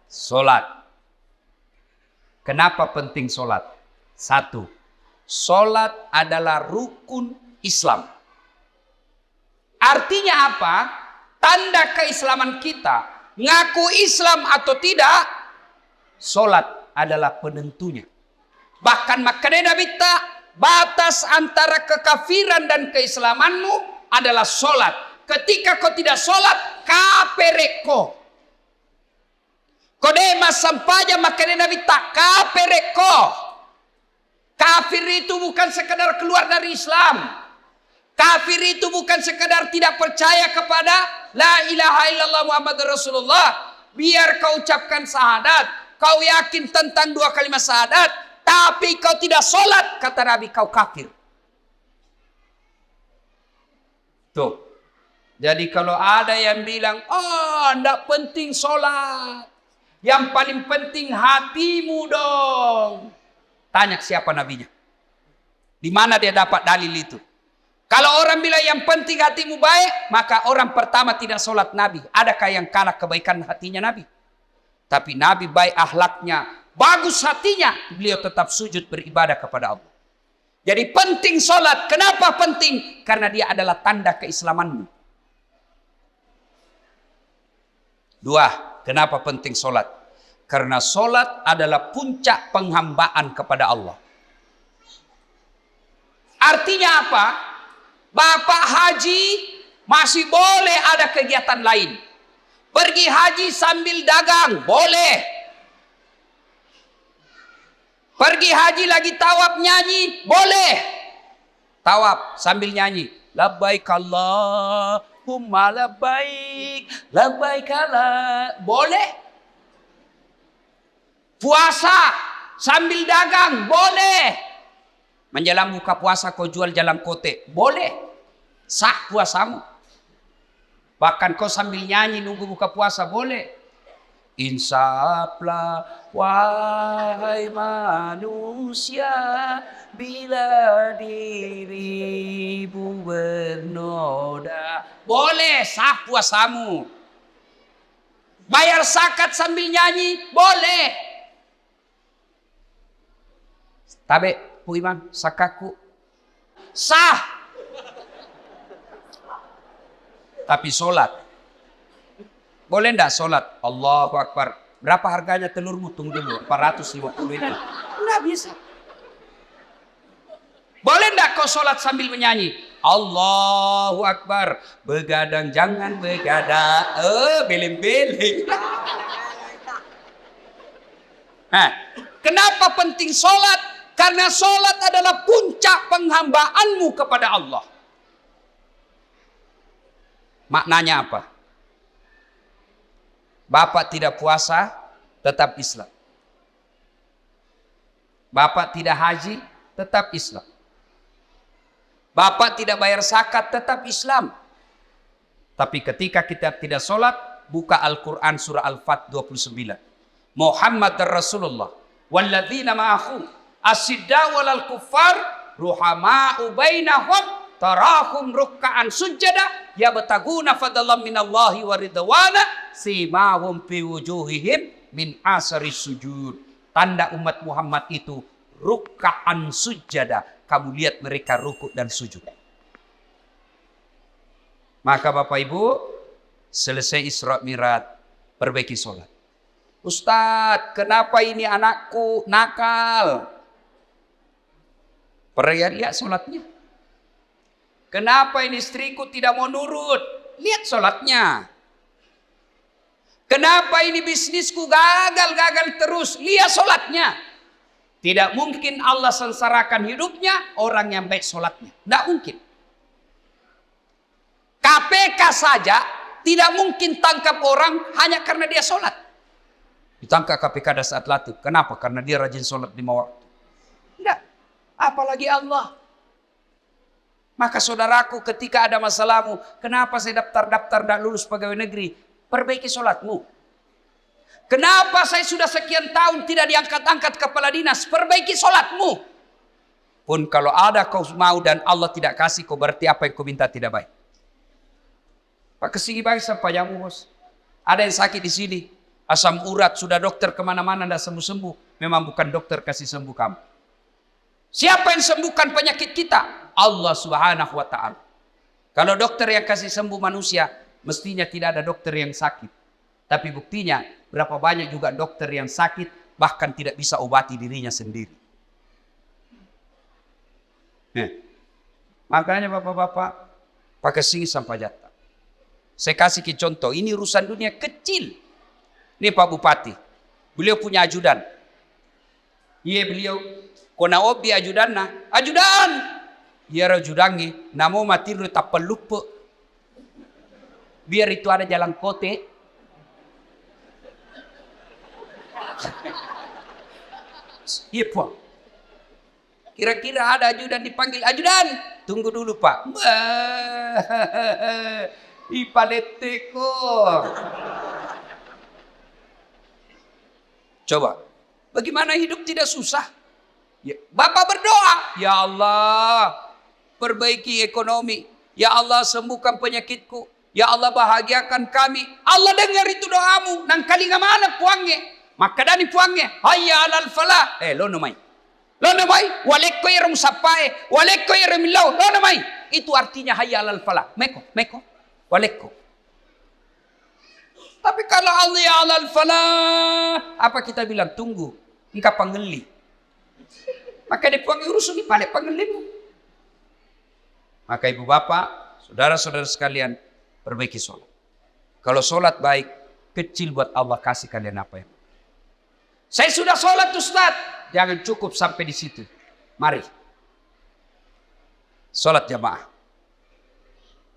Solat. Kenapa penting solat? Satu, solat adalah rukun Islam. Artinya apa? Tanda keislaman kita. Ngaku Islam atau tidak, solat adalah penentunya. Bahkan makanya Nabi tak batas antara kekafiran dan keislamanmu adalah solat. Ketika kau tidak solat, kapereko. Kodema sampaja makanya Nabi tak kapereko. Kafir itu bukan sekedar keluar dari Islam. Kafir itu bukan sekedar tidak percaya kepada la ilaha illallah Muhammad Rasulullah. Biar kau ucapkan syahadat, kau yakin tentang dua kalimat syahadat, tapi kau tidak solat, kata Nabi, kau kafir. Tuh. Jadi kalau ada yang bilang, oh tidak penting solat, yang paling penting hatimu dong. Tanya siapa nabinya. Di mana dia dapat dalil itu? Kalau orang bilang yang penting hatimu baik, maka orang pertama tidak solat Nabi. Adakah yang kalah kebaikan hatinya Nabi? Tapi Nabi baik akhlaknya, bagus hatinya, beliau tetap sujud beribadah kepada Allah. Jadi penting solat. Kenapa penting? Karena dia adalah tanda keislamanmu. Dua, kenapa penting solat? Karena solat adalah puncak penghambaan kepada Allah. Artinya apa? Bapak haji masih boleh ada kegiatan lain. Pergi haji sambil dagang, boleh. Pergi haji lagi tawaf nyanyi, boleh. Tawaf sambil nyanyi. Labbaik Allahumma labbaik, labbaik Allah. Boleh. Puasa sambil dagang, boleh. Menjelang buka puasa kau jual jalan kote, boleh. Sah puasamu. Bahkan kau sambil nyanyi nunggu buka puasa, boleh. Insaflah wahai manusia, bila dirimu bernoda. Boleh, sah puasamu. Bayar zakat sambil nyanyi, boleh. Tabe, Bu Imam, sakaku. Sah. Tapi solat. Boleh enggak solat? Allahu Akbar. Berapa harganya telurmu? Tunggu dulu. 450 itu. Enggak bisa. Boleh enggak kau solat sambil menyanyi? Allahu Akbar. Begadang jangan begadang. Beling-beling. Nah, kenapa penting solat? Karena solat adalah puncak penghambaanmu kepada Allah. Maknanya apa? Bapak tidak puasa, tetap Islam. Bapak tidak haji, tetap Islam. Bapak tidak bayar zakat, tetap Islam. Tapi ketika kita tidak sholat, buka Al-Quran surah Al-Fat 29. Muhammad Rasulullah. Walladzina ma'ahu asidda walal kuffar ruhama'u bainahum tarahum rukka'an sujada yabtaguna fadlan minallahi wa ridwana simahum fi wujuhihim min asari sujud. Tanda umat Muhammad itu rukka'an sujada. Kamu lihat mereka rukuk dan sujud. Maka Bapak Ibu, selesai Isra Mi'raj, perbaiki sholat. Ustadz, kenapa ini anakku nakal? Lihat sholatnya. Kenapa ini istriku tidak mau nurut? Lihat sholatnya. Kenapa ini bisnisku gagal terus? Lihat sholatnya. Tidak mungkin Allah sengsarakan hidupnya orang yang baik sholatnya. Tidak mungkin. KPK saja tidak mungkin tangkap orang hanya karena dia sholat. Ditangkap KPK pada saat latih. Kenapa? Karena dia rajin sholat 5 waktu. Tidak. Apalagi Allah. Maka saudaraku, ketika ada masalahmu, kenapa saya daftar tidak lulus pegawai negeri? Perbaiki sholatmu. Kenapa saya sudah sekian tahun tidak diangkat-angkat kepala dinas? Perbaiki sholatmu. Pun kalau ada kau mau dan Allah tidak kasih, kau berarti apa yang kau minta tidak baik. Pak kesini baik sepanjangmu bos. Ada yang sakit di sini. Asam urat sudah dokter kemana-mana tidak sembuh-sembuh. Memang bukan dokter kasih sembuh kamu. Siapa yang sembuhkan penyakit kita? Allah Subhanahu wa ta'ala. Kalau dokter yang kasih sembuh manusia, mestinya tidak ada dokter yang sakit. Tapi buktinya, berapa banyak juga dokter yang sakit, bahkan tidak bisa obati dirinya sendiri. Makanya bapak-bapak, pakai sini sampai jatah. Saya kasih contoh, ini urusan dunia kecil. Ini Pak Bupati, beliau punya ajudan. Iya beliau, kona obi ajudan na, ajudan. Iya ajudangi, namo mati lu tak pelupa. Biar itu ada jalan kote. Iya Pak. Kira-kira ada ajudan dipanggil, ajudan. Tunggu dulu Pak. Ipadeteko. Coba, bagaimana hidup tidak susah? Ya, Bapak berdoa, ya Allah, perbaiki ekonomi. Ya Allah, sembuhkan penyakitku. Ya Allah, bahagiakan kami. Allah dengar itu doamu. Nang kali mana puangnya? Maka dani puangnya, hayya alal falah. Lo namai. Lo namai, walekko iram sapai, walekko iram lau. Lo namai. Itu artinya hayya alal falah. Meko, walekko. Tapi kalau Allah ya alal falah, apa kita bilang? Tunggu, engkau panggeli. Maka dipanggil urusan di pada panggelimu. Maka ibu bapak, saudara-saudara sekalian, perbaiki sholat. Kalau sholat baik, kecil buat Allah kasih kalian apa ya? Saya sudah sholat Ustaz, jangan cukup sampai di situ. Mari, sholat jamaah.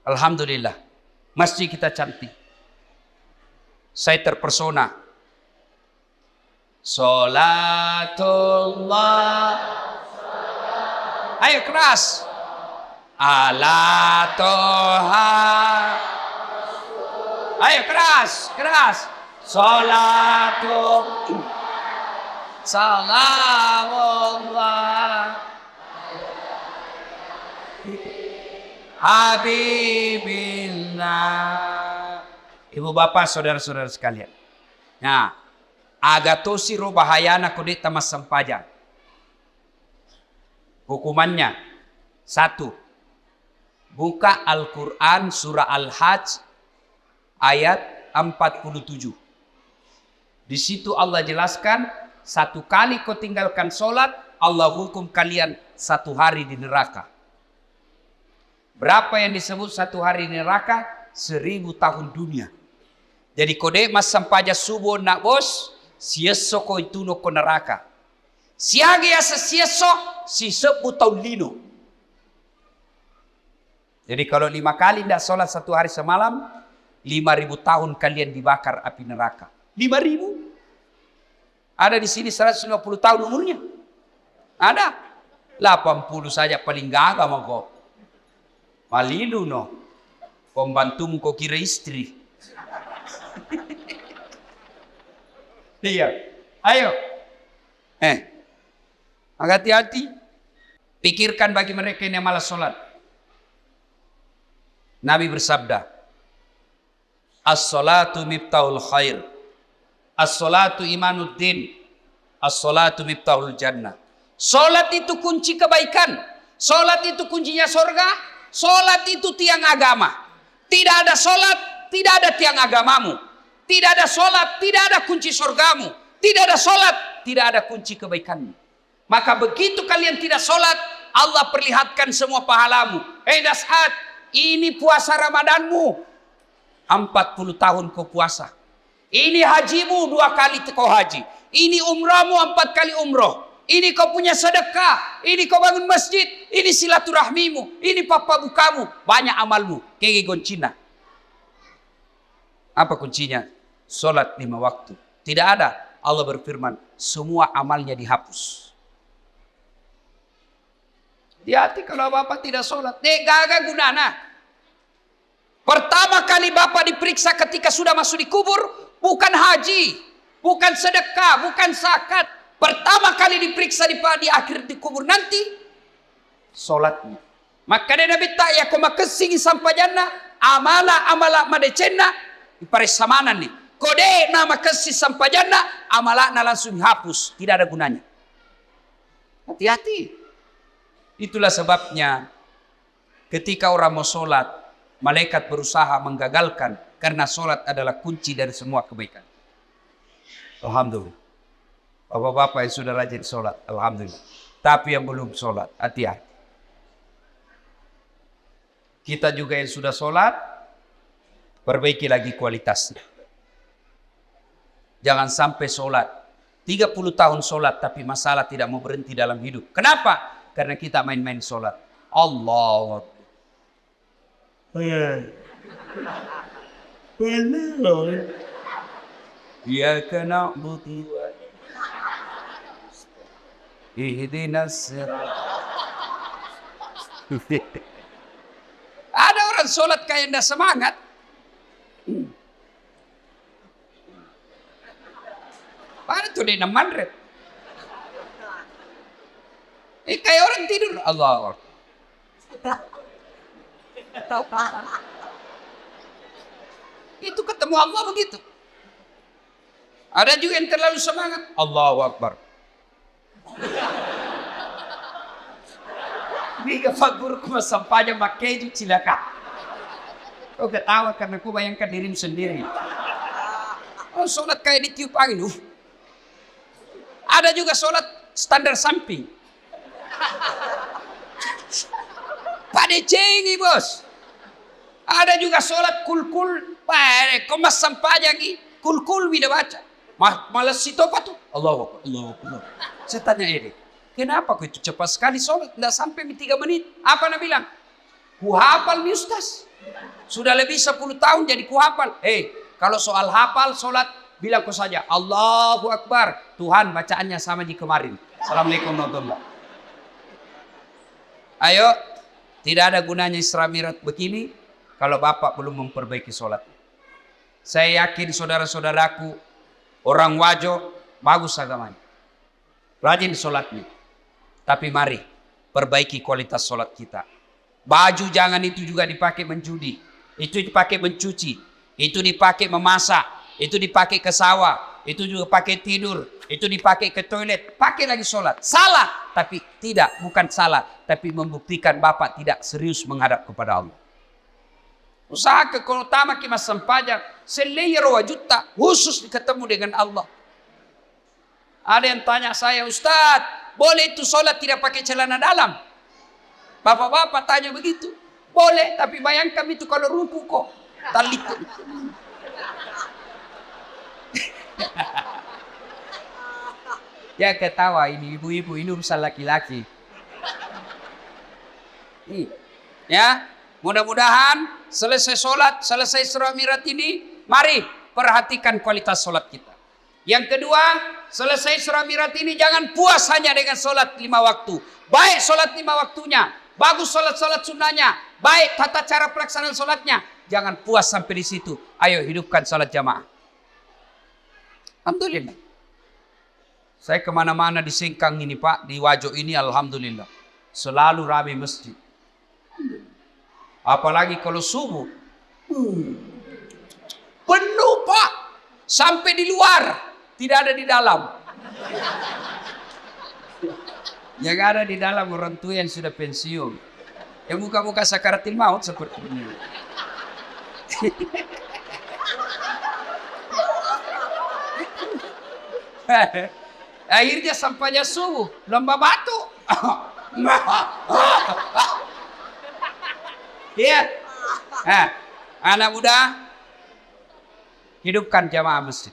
Alhamdulillah, masjid kita cantik. Saya terpersona. Sholatullah. Ayo keras. Ala toha. Ayo keras. Sholatullah. Salamullah. Habibillah. Ibu bapak, saudara-saudara sekalian. Nah, agatosi ro bahayana kode tamas sampaja. Hukumannya 1. Buka Al-Quran surah Al-Hajj ayat 47. Di situ Allah jelaskan, 1 kali kau tinggalkan sholat, Allah hukum kalian 1 hari di neraka. Berapa yang disebut 1 hari di neraka? 1000 tahun dunia. Jadi kode mas sampaja subuh nak bos, sieso ko itu no ko neraka. Siage asa sieso, si 10 tahun lino. Jadi kalau 5 kali tidak sholat 1 hari semalam, 5000 tahun kalian dibakar api neraka. 5000? Ada di sini 150 tahun umurnya. Ada. 80 saja paling gagah mau kok. Malilu no. Pembantumu kok kira istri. Iya. Ayo. Hati-hati. Pikirkan bagi mereka yang malas sholat. Nabi bersabda, as-salatu miftahul khair, as-salatu imanuddin, as-salatu miftahul jannah. Sholat itu kunci kebaikan. Sholat itu kuncinya surga. Sholat itu tiang agama. Tidak ada sholat, tidak ada tiang agamamu. Tidak ada sholat, tidak ada kunci surgamu. Tidak ada sholat, tidak ada kunci kebaikanmu. Maka begitu kalian tidak sholat, Allah perlihatkan semua pahalamu. Das'at, ini puasa Ramadanmu. 40 tahun kau puasa. Ini hajimu 2 kali kau haji. Ini umrahmu 4 kali umroh. Ini kau punya sedekah. Ini kau bangun masjid. Ini silaturahmimu. Ini papa bukamu. Banyak amalmu. Kege goncina. Apa kuncinya? Sholat 5 waktu. Tidak ada. Allah berfirman, semua amalnya dihapus. Hati-hati kalau bapak tidak sholat. Gagal gunana. Pertama kali bapak diperiksa ketika sudah masuk di kubur, bukan haji, bukan sedekah, bukan zakat. Pertama kali diperiksa di akhir di kubur nanti, sholatnya. Maka dia Nabi tak ya koma kesingi sampai jannah, amala madecena, iparis samanan nih. kode nama kasih sampajana, amalakna langsung hapus, tidak ada gunanya. Hati-hati. Itulah sebabnya ketika orang mau sholat, malaikat berusaha menggagalkan karena sholat adalah kunci dari semua kebaikan. Alhamdulillah. Bapak-bapak yang sudah rajin sholat, alhamdulillah. Tapi yang belum sholat, hati-hati. Kita juga yang sudah sholat, perbaiki lagi kualitasnya. Jangan sampai sholat 30 tahun sholat tapi masalah tidak mau berhenti dalam hidup. Kenapa? Karena kita main-main sholat. Allah. Ya kena buti. Ihdinas. Ada orang sholat kayak tidak semangat. Padahal tuh dia mandret. Kayak orang tidur. Allah. Itu ketemu Allah begitu. Ada juga yang terlalu semangat. Allahu Akbar. Biga fagur kuma sampahnya makai itu cilaka. Kau ketawa karena kau bayangkan dirimu sendiri. Oh, sholat kayak ditiup angin. Ada juga sholat standar samping. Pada cengi bos. Ada juga sholat kul-kul. Kau mas sampahnya lagi. Kul-kul bila baca. Malas itu apa tuh? Allah. Saya tanya ini. Kenapa kau itu cepat sekali sholat? Tidak sampai 3 menit. Apa nak bilang? Ku hafal nih Ustaz. Sudah lebih 10 tahun jadi ku hafal. Kalau soal hafal sholat, bilang kau saja. Allahu Akbar. Tuhan bacaannya sama di kemarin. Assalamualaikum warahmatullahi wabarakatuh. Ayo. Tidak ada gunanya Isra Mi'raj begini. Kalau Bapak belum memperbaiki sholat. Saya yakin saudara-saudaraku. Orang wajo. Bagus agamanya. Rajin sholatnya. Tapi mari perbaiki kualitas sholat kita. Baju jangan itu juga dipakai menjudi. Itu dipakai mencuci. Itu dipakai memasak. Itu dipakai ke sawah. Itu juga pakai tidur. Itu dipakai ke toilet. Pakai lagi sholat. Salah. Tapi tidak. Bukan salah. Tapi membuktikan Bapak tidak serius menghadap kepada Allah. Usaha keutama kimas sampajak. Selayar wajuta. Khusus ketemu dengan Allah. Ada yang tanya saya, Ustadz, boleh itu sholat tidak pakai celana dalam? Bapak-bapak tanya begitu. Boleh, tapi bayangkan itu kalau ruku kok. Talit. Ya ketawa ini ibu-ibu, ini urusan laki-laki. Ya, mudah-mudahan selesai sholat, selesai Isra Mi'raj ini, mari perhatikan kualitas sholat kita. Yang kedua, selesai Isra Mi'raj ini jangan puas hanya dengan sholat 5 waktu. Baik sholat 5 waktunya, bagus sholat-sholat sunnahnya, baik tata cara pelaksanaan sholatnya. Jangan puas sampai di situ. Ayo hidupkan sholat jamaah. Alhamdulillah. Saya kemana-mana di Singkang ini Pak, di Wajo ini alhamdulillah. Selalu ramai masjid. Apalagi kalau subuh. Penuh Pak. Sampai di luar. Tidak ada di dalam. Yang ada di dalam orang tua yang sudah pensiun. Yang muka-muka sakaratil maut seperti ini. Akhirnya sampainya subuh. Lomba batu. Iya. Anak muda. Hidupkan jamaah masjid.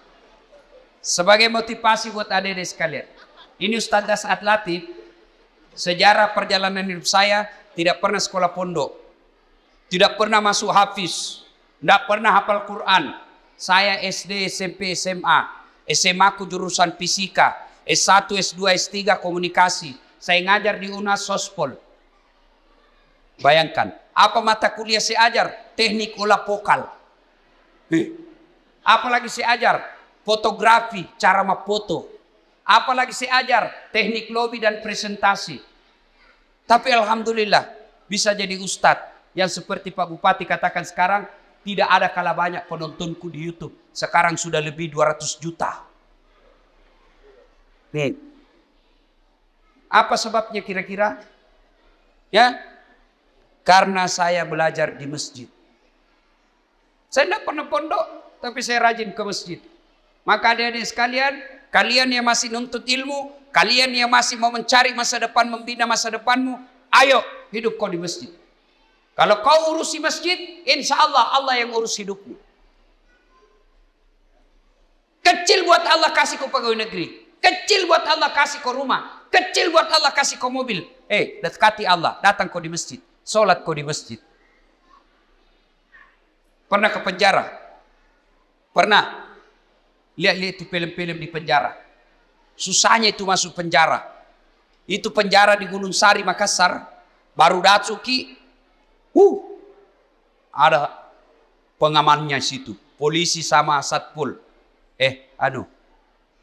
Sebagai motivasi buat adik-adik sekalian. Ini Ustaz Dasat Latif. Sejarah perjalanan hidup saya tidak pernah sekolah pondok. Tidak pernah masuk hafiz. Tidak pernah hafal Quran. Saya SD, SMP, SMA. SMA ku jurusan fisika. S1, S2, S3 komunikasi. Saya ngajar di UNAS Sospol. Bayangkan. Apa mata kuliah saya ajar? Teknik olah vokal. Apalagi saya ajar? Fotografi, cara memfoto. Apalagi saya ajar teknik lobby dan presentasi. Tapi alhamdulillah bisa jadi ustadz yang seperti Pak Bupati katakan sekarang, tidak ada kalah banyak penontonku di YouTube. Sekarang sudah lebih 200 juta. Nih. Apa sebabnya kira-kira? Ya, karena saya belajar di masjid. Saya tidak pernah pondok, tapi saya rajin ke masjid. Maka adik-adik sekalian, kalian yang masih nuntut ilmu, kalian yang masih mau mencari masa depan, membina masa depanmu, ayo hidup kau di masjid. Kalau kau urusi masjid, insya Allah Allah yang urus hidupmu. Kecil buat Allah kasih kau pegawai negeri. Kecil buat Allah kasih kau rumah. Kecil buat Allah kasih kau mobil. Dekati Allah, datang kau di masjid. Sholat kau di masjid. Pernah ke penjara? Pernah? Lihat-lihat itu film-film di penjara. Susahnya itu masuk penjara. Itu penjara di Gunung Sari, Makassar. Baru Datsuki. Ada pengamannya situ. Polisi sama satpol.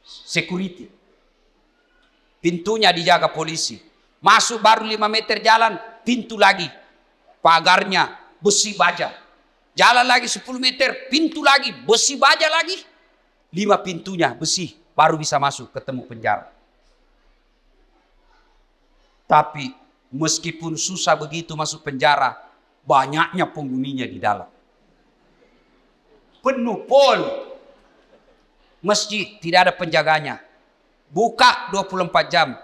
Security. Pintunya dijaga polisi. Masuk baru 5 meter jalan, pintu lagi. Pagarnya besi baja. Jalan lagi 10 meter, pintu lagi, besi baja lagi. 5 pintunya besi, baru bisa masuk ketemu penjara. Tapi meskipun susah begitu masuk penjara, banyaknya penghuninya di dalam. Penuh pol. Masjid tidak ada penjaganya. Buka 24 jam.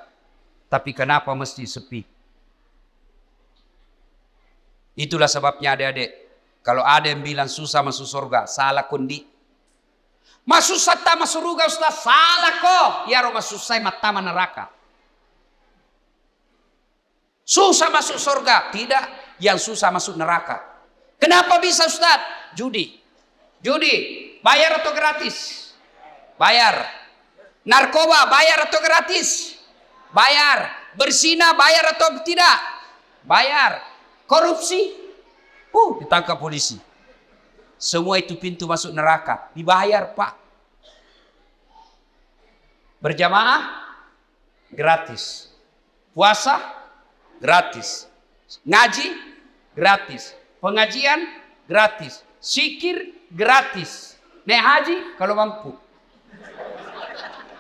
Tapi kenapa masjid sepi? Itulah sebabnya adik-adik. Kalau ada yang bilang susah masuk surga, salah kondi. Masuk sata masuk surga Ustaz, salah kok. Ya roh masuk saya mata neraka. Susah masuk surga, tidak. Yang susah masuk neraka. Kenapa bisa Ustaz? Judi. Bayar atau gratis? Bayar. Narkoba bayar atau gratis? Bayar. Berzina bayar atau tidak? Bayar. Korupsi? Ditangkap polisi. Semua itu pintu masuk neraka. Dibayar Pak. Berjamaah? Gratis. Puasa? Gratis. Ngaji? Gratis. Pengajian? Gratis. Zikir? Gratis. Naik haji? Kalau mampu.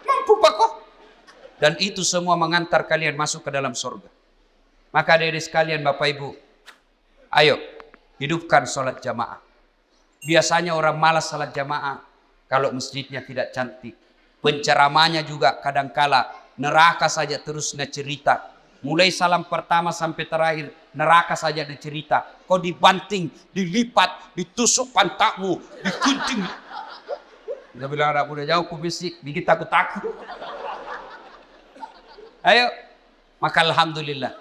Mampu Pak kok. Dan itu semua mengantar kalian masuk ke dalam surga. Maka adik-adik sekalian, Bapak Ibu, ayo hidupkan sholat jamaah. Biasanya orang malas sholat jamaah kalau masjidnya tidak cantik. Penceramanya juga kadangkala neraka saja terus cerita. Mulai salam pertama sampai terakhir neraka saja cerita. Kau dibanting, dilipat, ditusuk pantatmu, digunting. Kita bilang anak muda jauh kubisik, bikin takut-takut. Ayo, maka alhamdulillah.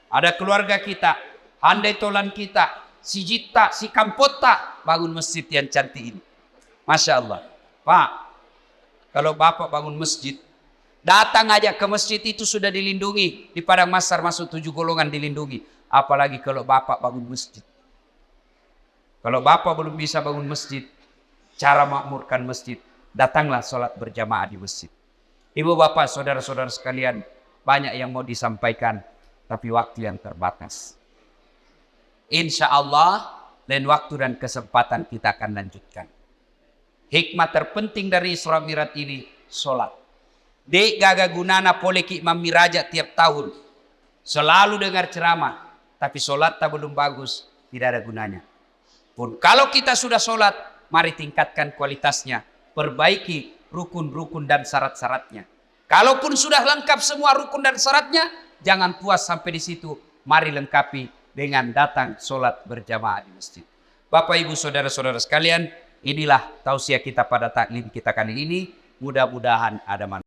Ada keluarga kita, handai tolan kita, si Jita, si Kampota, bangun masjid yang cantik ini. Masya Allah. Pak, kalau Bapak bangun masjid, datang aja ke masjid itu sudah dilindungi. Di Padang Masar masuk 7 golongan dilindungi. Apalagi kalau Bapak bangun masjid. Kalau Bapak belum bisa bangun masjid, cara makmurkan masjid, datanglah sholat berjamaah di masjid. Ibu bapak, saudara-saudara sekalian, banyak yang mau disampaikan, tapi waktu yang terbatas. Insya Allah, lain waktu dan kesempatan kita akan lanjutkan. Hikmah terpenting dari Isra Mi'raj ini, sholat. Dek gaga gunana poleki Imam Miraja tiap tahun. Selalu dengar ceramah, tapi sholat tak belum bagus, tidak ada gunanya. Pun kalau kita sudah sholat, mari tingkatkan kualitasnya, perbaiki rukun-rukun dan syarat-syaratnya. Kalaupun sudah lengkap semua rukun dan syaratnya, jangan puas sampai di situ. Mari lengkapi dengan datang sholat berjamaah di masjid. Bapak, Ibu, saudara-saudara sekalian, inilah tausiah kita pada taklim kita kali ini. Mudah-mudahan ada manfaat.